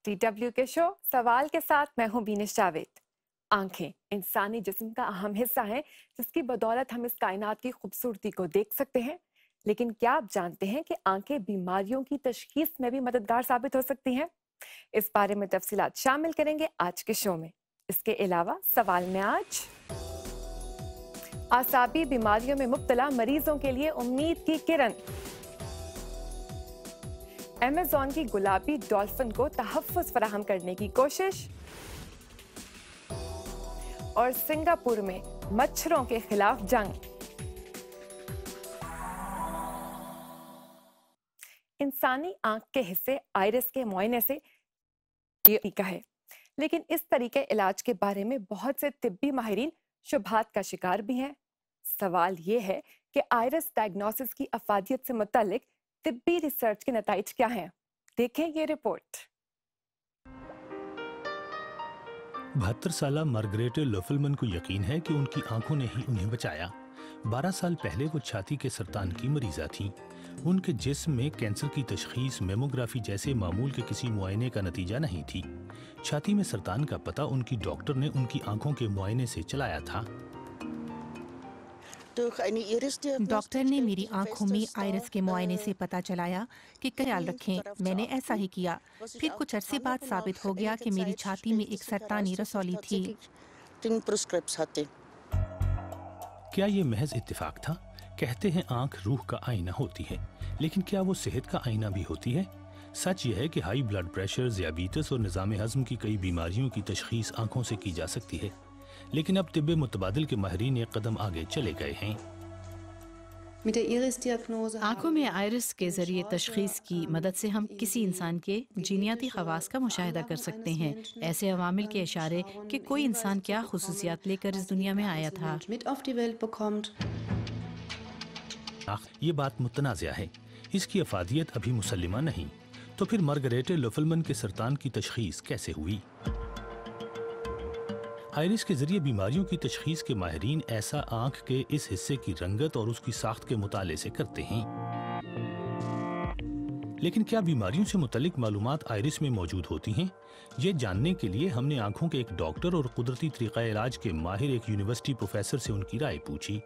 TW के show सवाल के साथ मैं हूं बीनिश जावेद। आंखें इंसानी जिस्म का अहम हिस्सा हैं जिसकी बदौलत हम इस कायनात की खूबसूरती को देख सकते हैं। लेकिन क्या आप जानते हैं कि आंखें बीमारियों की तशखीस में भी मददगार साबित हो सकती हैं? इस बारे में तफसीलात शामिल करेंगे आज के शो में। इसके अलावा सवाल में आज आसाबी बीमारियों में मुब्तला मरीजों के लिए उम्मीद की किरण, अमेज़न की गुलाबी डॉल्फिन को तहफ़्फ़ुज़ फराहम करने की कोशिश, और सिंगापुर में मच्छरों के खिलाफ जंग। इंसानी आंख के हिस्से आइरिस के मुआयने से ये तरीका है, लेकिन इस तरीके इलाज के बारे में बहुत से तिब्बी माहिरीन शुबहात का शिकार भी हैं। सवाल ये है कि आइरिस डायग्नोसिस की अफादियत से मुतालिक तिब्बी रिसर्च के नताइज क्या हैं? देखें ये रिपोर्ट। 72 साला मार्गरेटे लोफलमन को यकीन है कि उनकी आंखों ने ही उन्हें बचाया। 12 साल पहले वो छाती के सरतान की मरीजा थीं। उनके जिस्म में कैंसर की तशखीस मेमोग्राफी जैसे मामूल के किसी मुआयने का नतीजा नहीं थी। छाती में सरतान का पता उनकी डॉक्टर ने उनकी आंखों के मुआयने से चलाया था। डॉक्टर ने मेरी आंखों में आइरिस के मुआयने से पता चलाया कि ख्याल रखें। मैंने ऐसा ही किया। फिर कुछ अरसे बाद साबित हो गया कि मेरी छाती में एक सरतानी रसौली थी। क्या ये महज इत्तेफाक था? कहते हैं आंख रूह का आईना होती है, लेकिन क्या वो सेहत का आईना भी होती है? सच ये है कि हाई ब्लड प्रेशर, ज़ियाबीतस और निज़ाम हज़म की कई बीमारियों की तशखीस आंखों से की जा सकती है। लेकिन अब तिब्बे मुतबादिल के माहिरीन एक कदम आगे चले गए हैं। आंखों में आइरिस के जरिए तशखीस की मदद से हम किसी इंसान के जीनियाती खवास का मुशाहिदा कर सकते हैं। ऐसे अवामिल के इशारे कि कोई इंसान क्या खुसूसियात लेकर इस दुनिया में आया था। ये बात मुतनाज़िया है। इसकी अफादियत अभी मुसल्लिमा नहीं। तो फिर मार्गरेटे लोफलमन के सरतान की तशखीस कैसे हुई? आइरिस के जरिए बीमारियों की तशखीस के माहिरीन ऐसा आंख के इस हिस्से की रंगत और उसकी साख्त के मुताले से करते हैं। लेकिन क्या बीमारियों से मुतल्लिक मालूमात आइरिस में मौजूद होती हैं? ये जानने के लिए हमने आंखों के एक डॉक्टर और कुदरती तरीक़ा इलाज के माहिर एक यूनिवर्सिटी प्रोफेसर से उनकी राय पूछी।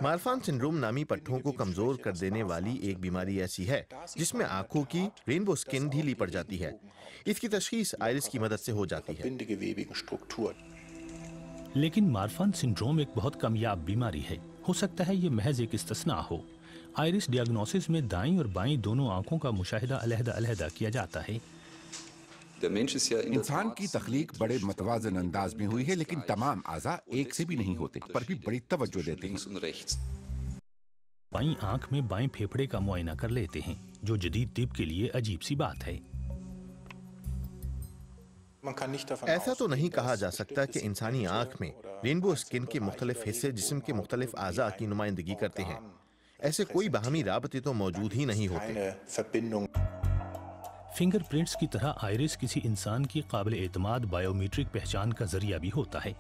मार्फान सिंड्रोम नामी पट्टों को कमजोर कर देने वाली एक बीमारी ऐसी है जिसमें आंखों की रेनबो स्किन ढीली पड़ जाती है। इसकी तशखीस आइरिस की मदद से हो जाती है। लेकिन मार्फान सिंड्रोम एक बहुत कामयाब बीमारी है। हो सकता है ये महज एक इस्तिस्ना हो। आइरिस डायग्नोसिस में दाईं और बाईं दोनों आंखों का मुशाहिदा अलहदा-अलहदा किया जाता है। इंसान की तख्लीक बड़े मतवाज़न अंदाज में हुई है, लेकिन तमाम आज़ा एक से भी नहीं होते, पर भी बड़ी तवज्जो देते हैं। बाईं आंख में बाएं फेफड़े का मुआयना कर लेते हैं, जो जदीद तिब के लिए अजीब सी बात है। ऐसा तो नहीं कहा जा सकता कि इंसानी आंख में रेनबो स्किन के मुख्तलिफ हिस्से जिस्म के मुख्तलिफ आज़ा की नुमाइंदगी करते हैं। ऐसे कोई बाहमी राबते तो मौजूद ही नहीं होते। फिंगरप्रिंट्स की तरह आइरिस किसी इंसान की काबिल एतमाद बायोमीट्रिक पहचान का जरिया भी होता है।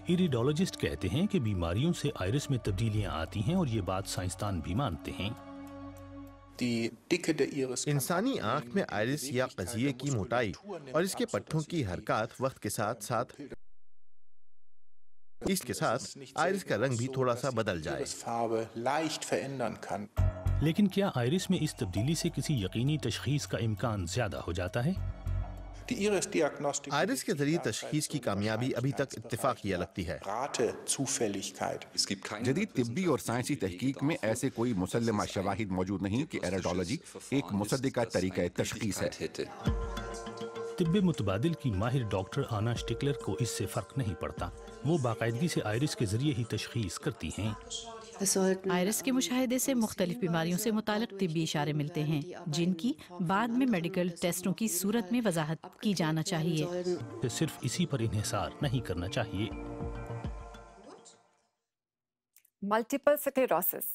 इरिडोलॉजिस्ट कहते हैं कि बीमारियों से आइरिस में तब्दीलियां आती हैं और ये बात साइंसदान भी मानते हैं। इंसानी आंख में आइरिस या कज़िये की मोटाई और इसके पट्टों की हरकत वक्त के साथ इसके साथ आइरिस का रंग भी थोड़ा सा बदल जाए। लेकिन क्या आइरिस में इस तब्दीली से किसी यकीनी तशखीस का इम्कान ज्यादा हो जाता है? आइरिस के जरिए तशखीस की कामयाबी अभी तक इत्तेफाकिया लगती है। जदीद तिब्बी और साइंसी तहकीक में ऐसे कोई मुसल्लमा शवाहिद मौजूद नहीं कि एराडोलॉजी एक मुसद्दिका तरीका तशखीस है। तिब्बे मुतबादिल की माहिर डॉक्टर आना स्टिकलर को इससे फर्क नहीं पड़ता। वो बाकायदगी से आइरिस के जरिए ही तशखीस करती हैं। आइरिस के मुशाहिदे से मुख्तलिफ बीमारियों से मुतालिक तिब्बी इशारे मिलते हैं, जिनकी बाद में मेडिकल टेस्टों की सूरत में वजाहत की जाना चाहिए। सिर्फ इसी पर इन्हिसार नहीं करना चाहिए। मल्टीपल स्क्लेरोसिस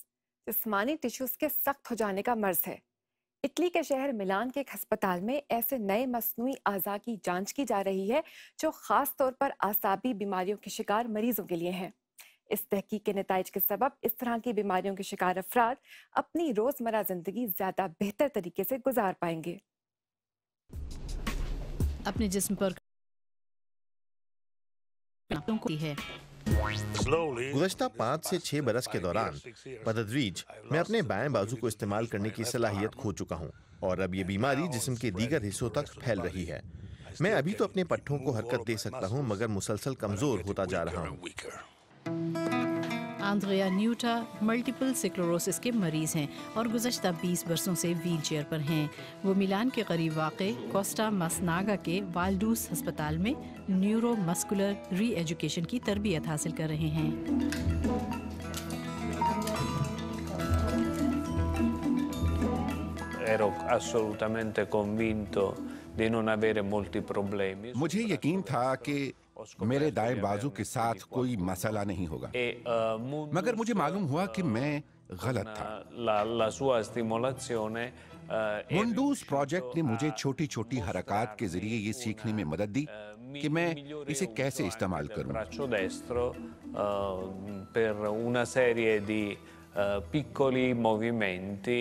जिस्मानी टिश्यूज के सख्त हो जाने का मर्ज है। इटली के शहर मिलान के एक अस्पताल में ऐसे नए मस्नूई आज़ा की जांच की जा रही है जो खास तौर पर आसाबी बीमारियों के शिकार मरीजों के लिए हैं। इस तहकीक के नताइज के सबब इस तरह की बीमारियों के शिकार अफराद अपनी रोजमर्रा जिंदगी ज्यादा बेहतर तरीके से गुजार पाएंगे। अपने जिस्म पर है। गुज़श्ता 5 से 6 बरस के दौरान बतदरीज मैं अपने बाएं बाजू को इस्तेमाल करने की सलाहियत खो चुका हूं और अब ये बीमारी जिस्म के दीगर हिस्सों तक फैल रही है। मैं अभी तो अपने पट्टों को हरकत दे सकता हूं मगर मुसलसल कमजोर होता जा रहा हूं। आंद्रिया न्यूटा मल्टीपल स्क्लेरोसिस के मरीज हैं और गुज़श्ता 20 बरसों से व्हील चेयर पर हैं। वो मिलान के करीब वाक़े कोस्टा मसनागा के वाल्डूस अस्पताल में न्यूरो मस्कुलर री एजुकेशन की तरबियत हासिल कर रहे हैं। Ero assolutamente convinto di non avere molti problemi. मुझे यकीन था कि मेरे दाएं बाजू के साथ कोई मसला नहीं होगा, मगर मुझे मालूम हुआ कि मैं गलत था। La sua stimolazione मुंडूस प्रोजेक्ट ने मुझे छोटी छोटी हरकत के जरिए ये सीखने में मदद दी कि मैं इसे कैसे इस्तेमाल करूं। braccio destro per una serie di piccoli movimenti.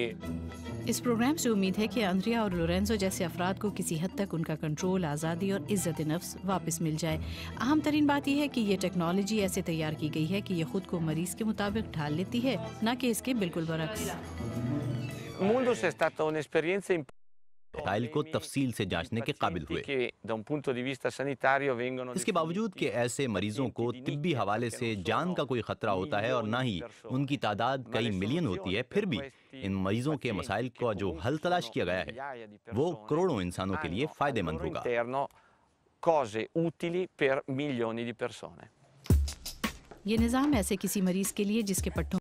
इस प्रोग्राम से उम्मीद है कि आंद्रिया और लोरेंजो जैसे अफराद को किसी हद तक उनका कंट्रोल, आज़ादी और इज्जत नफ्स वापस मिल जाए। अहम तरीन बात यह है कि ये टेक्नोलॉजी ऐसे तैयार की गई है कि ये खुद को मरीज के मुताबिक ढाल लेती है, न कि इसके बिल्कुल बरक्स। Mundus è stata un'esperienza फाइल को तफसील से जांचने के काबिल हुए। इसके बावजूद कि ऐसे मरीजों को तिब्बी हवाले से जान का कोई खतरा होता है और ना ही उनकी तादाद कई मिलियन होती है, फिर भी इन मरीजों के मसाइल का जो हल तलाश किया गया है वो करोड़ों इंसानों के लिए फायदेमंद होगा। ये निज़ाम ऐसे किसी मरीज के लिए जिसके पट्टों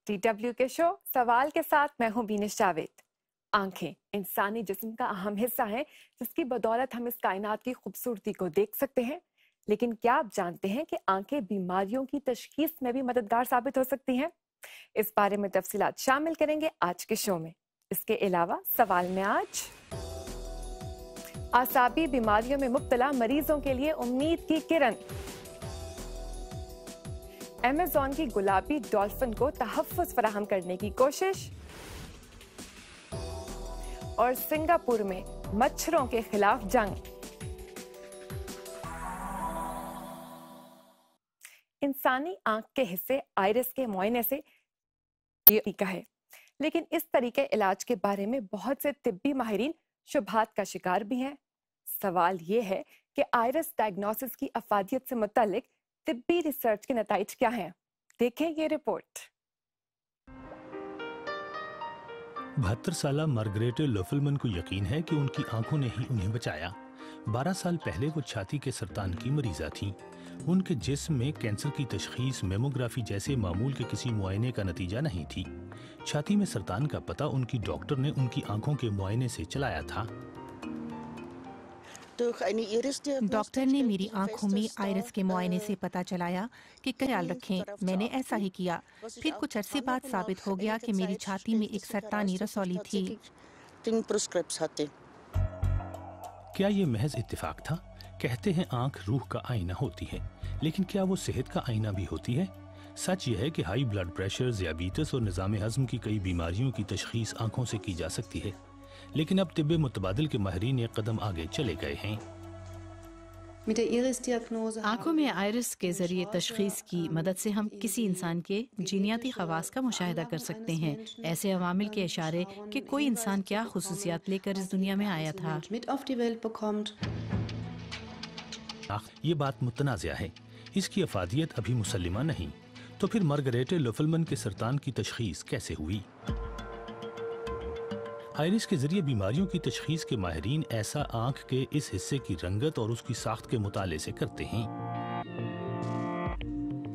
DW के शो सवाल के साथ मैं हूं बीनिश जावेद। आंखें इंसानी जिस्म का अहम हिस्सा हैं जिसकी बदौलत हम इस कायनात की खूबसूरती को देख सकते हैं। लेकिन क्या आप जानते हैं कि आंखें बीमारियों की तशखीस में भी मददगार साबित हो सकती हैं? इस बारे में तफसीलात शामिल करेंगे आज के शो में। इसके अलावा सवाल में आज आसाबी बीमारियों में मुब्तला मरीजों के लिए उम्मीद की किरण, अमेज़न की गुलाबी डॉल्फिन को तहफ़्फ़ुज़ फराहम करने की कोशिश और सिंगापुर में मच्छरों के खिलाफ जंग। इंसानी आंख के हिस्से आइरिस के मुआयने से ये तरीका है, लेकिन इस तरीके इलाज के बारे में बहुत से तिब्बी माहिरीन शुबहात का शिकार भी हैं। सवाल ये है कि आइरिस डायग्नोसिस की अफादियत से मुतालिक तिब्बी रिसर्च के नताइज क्या हैं? देखें ये रिपोर्ट। 72 साला मार्गरेट लोफलमन को यकीन है कि उनकी आंखों ने ही उन्हें बचाया। 12 साल पहले वो छाती के सरतान की मरीजा थीं। उनके जिस्म में कैंसर की तशखीस मेमोग्राफी जैसे मामूल के किसी मुआयने का नतीजा नहीं थी। छाती में सरतान का पता उनकी डॉक्टर ने उनकी आंखों के मुआयने से चलाया था। डॉक्टर ने मेरी आंखों में आइरिस के मुआयने से पता चलाया कि ख्याल रखें। मैंने ऐसा ही किया। फिर कुछ अरसे बाद साबित हो गया कि मेरी छाती में एक सरतानी रसौली थी। क्या ये महज इत्तेफाक था? कहते हैं आंख रूह का आईना होती है, लेकिन क्या वो सेहत का आईना भी होती है? सच ये है कि हाई ब्लड प्रेशर, ज़ियाबीतस और निज़ाम हज़म की कई बीमारियों की तशखीस आंखों से की जा सकती है, लेकिन अब तिब्बे मुतबादिल के माहिरीन एक कदम आगे चले गए हैं। आंखों में आइरिस के जरिए तशखीस की मदद से हम किसी इंसान के जीनियाती खवास का मुशाहिदा कर सकते हैं। ऐसे अवामिल के इशारे कि कोई इंसान क्या खुसूसियात लेकर इस दुनिया में आया था। ये बात मुतनाज़िया है, इसकी अफादियत अभी मुसल्लिमा नहीं। तो फिर मार्गरेट लोफलमन के सरतान की तशखीस कैसे हुई? आइरिस के जरिए बीमारियों की तशखीस के माहिरीन ऐसा आंख के इस हिस्से की रंगत और उसकी साख्त के मुताले से करते हैं।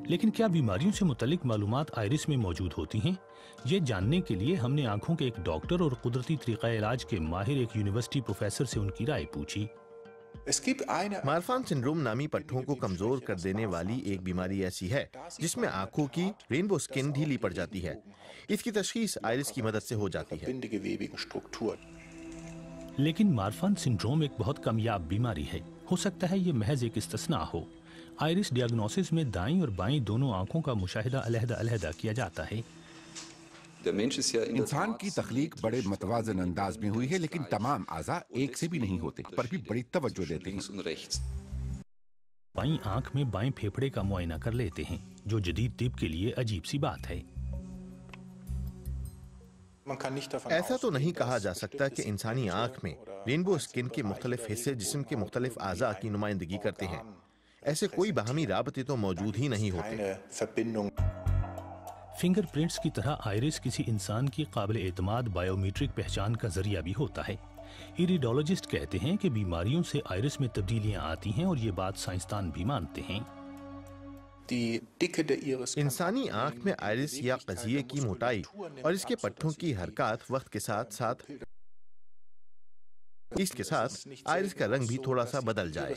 लेकिन क्या बीमारियों से मुतल्लिक मालूमात आइरिस में मौजूद होती हैं? ये जानने के लिए हमने आंखों के एक डॉक्टर और कुदरती तरीक़ा इलाज के माहिर एक यूनिवर्सिटी प्रोफेसर से उनकी राय पूछी। मार्फान सिंड्रोम नामी पट्टों को कमजोर कर देने वाली एक बीमारी ऐसी है जिसमें आंखों की रेनबो स्किन ढीली पड़ जाती है। इसकी तशखीस आइरिस की मदद से हो जाती है। लेकिन मार्फान सिंड्रोम एक बहुत कामयाब बीमारी है। हो सकता है ये महज एक इस्तिस्ना हो। आइरिस डियाग्नोसिस में दाईं और बाईं दोनों आंखों का मुशाहिदा अलहदा-अलहदा किया जाता है। इंसान की तख्लीक बड़े मतवाज़न अंदाज में हुई है, लेकिन तमाम आज़ा एक से भी नहीं होते, पर भी बड़ी तवज्जो देते हैं। बाईं आंख में बाएं फेफड़े का मुआयना कर लेते हैं, जो जदीद तिब के लिए अजीब सी बात है। ऐसा तो नहीं कहा जा सकता कि इंसानी आंख में रेनबो स्किन के मुख्तलिफ हिस्से जिस्म के मुख्तलिफ आज़ा की नुमाइंदगी करते हैं। ऐसे कोई बाहमी राबते तो मौजूद ही नहीं होते। फिंगरप्रिंट्स की तरह आइरिस किसी इंसान की काबिल एतमाद बायोमीट्रिक पहचान का जरिया भी होता है। इरिडोलॉजिस्ट कहते हैं कि बीमारियों से आइरिस में तब्दीलियां आती हैं और ये बात साइंसदान भी मानते हैं। इंसानी आंख में आइरिस या कज़िये की मोटाई और इसके पट्टों की हरकत वक्त के साथ इसके साथ आइरिस का रंग भी थोड़ा सा बदल जाए।